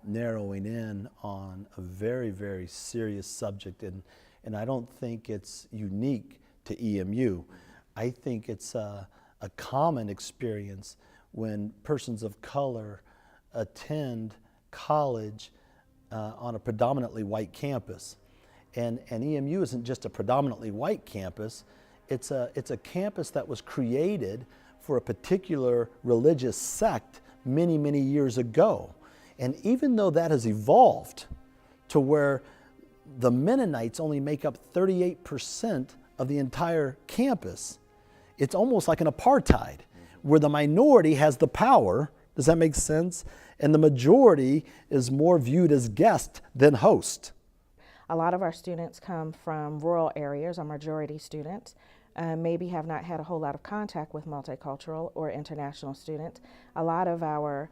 narrowing in on a very, very serious subject, and I don't think it's unique to EMU. I think it's a common experience when persons of color attend college on a predominantly white campus. And EMU isn't just a predominantly white campus, it's a campus that was created for a particular religious sect many, many years ago. And even though that has evolved to where the Mennonites only make up 38% of the entire campus, it's almost like an apartheid, where the minority has the power, does that make sense? And the majority is more viewed as guest than host. A lot of our students come from rural areas, our majority students, maybe have not had a whole lot of contact with multicultural or international students. A lot of our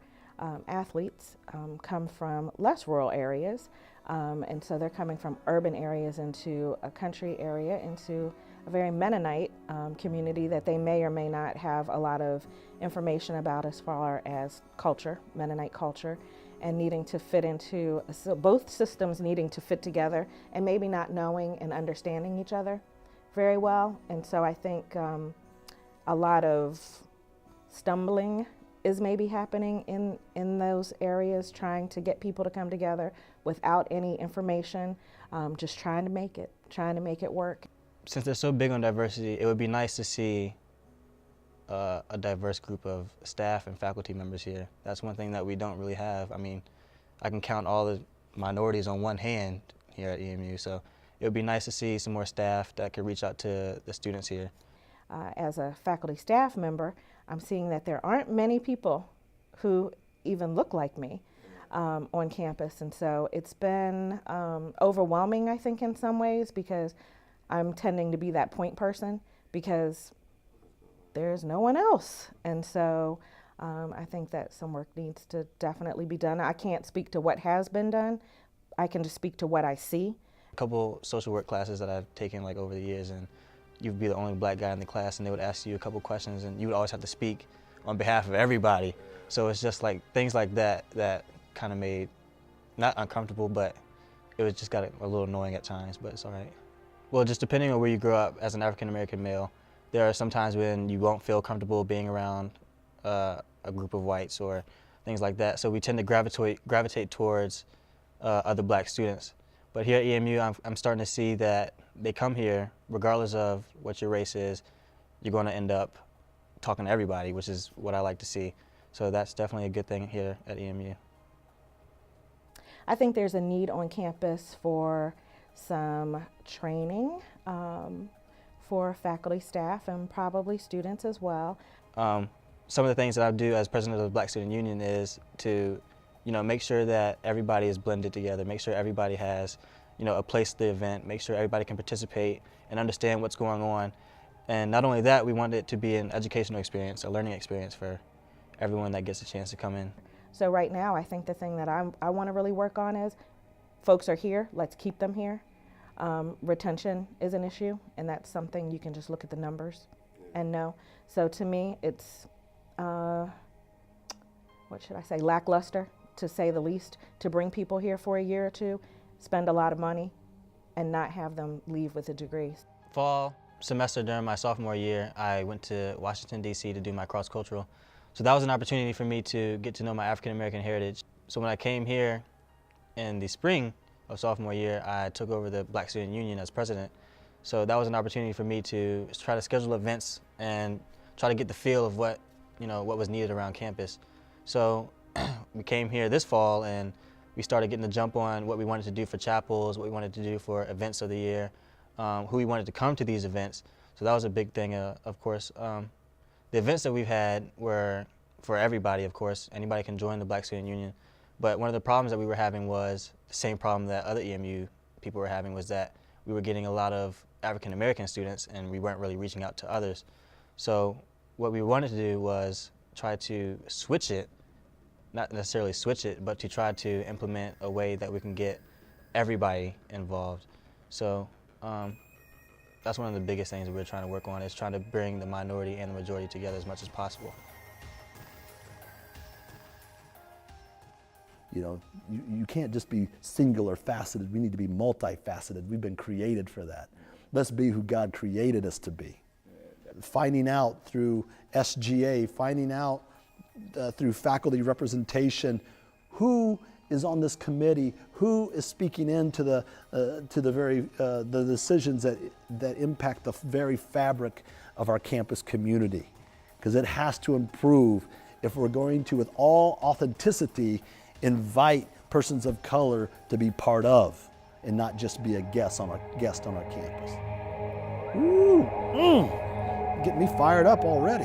athletes come from less rural areas, and so they're coming from urban areas into a country area, into a very Mennonite community that they may or may not have a lot of information about as far as culture, Mennonite culture, and needing to fit into, so both systems needing to fit together and maybe not knowing and understanding each other very well. And so I think a lot of stumbling is maybe happening in those areas, trying to get people to come together without any information, just trying to make it work. Since they're so big on diversity, it would be nice to see a diverse group of staff and faculty members here. That's one thing that we don't really have. I mean, I can count all the minorities on one hand here at EMU, so it would be nice to see some more staff that could reach out to the students here. As a faculty staff member, I'm seeing that there aren't many people who even look like me on campus, and so it's been overwhelming, I think, in some ways, because I'm tending to be that point person because there's no one else. And so I think that some work needs to definitely be done. I can't speak to what has been done. I can just speak to what I see. A couple social work classes that I've taken like over the years, and you'd be the only black guy in the class, and they would ask you a couple questions, and you would always have to speak on behalf of everybody. So it's just like things like that that kind of made, not uncomfortable, but it was just got a little annoying at times, but it's all right. Well, just depending on where you grow up as an African-American male, there are some times when you won't feel comfortable being around a group of whites or things like that. So we tend to gravitate towards other black students. But here at EMU, I'm starting to see that they come here, regardless of what your race is, you're going to end up talking to everybody, which is what I like to see. So that's definitely a good thing here at EMU. I think there's a need on campus for some training for faculty, staff, and probably students as well. Some of the things that I do as president of the Black Student Union is to, make sure that everybody is blended together, make sure everybody has, a place at the event, make sure everybody can participate and understand what's going on. And not only that, we want it to be an educational experience, a learning experience for everyone that gets a chance to come in. So right now, I think the thing that I want to really work on is folks are here, let's keep them here. Retention is an issue, and that's something you can just look at the numbers and know. So to me, it's, what should I say, lackluster, to say the least, to bring people here for a year or two, spend a lot of money, and not have them leave with a degree. Fall semester during my sophomore year, I went to Washington, D.C. to do my cross-cultural. So that was an opportunity for me to get to know my African-American heritage. So when I came here in the spring of sophomore year, I took over the Black Student Union as president. So that was an opportunity for me to try to schedule events and try to get the feel of what was needed around campus. So we came here this fall and we started getting the jump on what we wanted to do for chapels, what we wanted to do for events of the year, who we wanted to come to these events. So that was a big thing, of course. The events that we've had were for everybody, of course. Anybody can join the Black Student Union. But one of the problems that we were having was the same problem that other EMU people were having, was that we were getting a lot of African-American students and we weren't really reaching out to others. So what we wanted to do was try to switch it, not necessarily switch it, but to try to implement a way that we can get everybody involved. So that's one of the biggest things that we're trying to work on, is trying to bring the minority and the majority together as much as possible. You know, you can't just be singular faceted. We need to be multifaceted. We've been created for that. Let's be who God created us to be. Finding out through SGA, finding out through faculty representation, who is on this committee, who is speaking into the decisions that impact the very fabric of our campus community, because it has to improve if we're going to, with all authenticity, invite persons of color to be part of, and not just be a guest on our campus. Ooh, get me fired up already.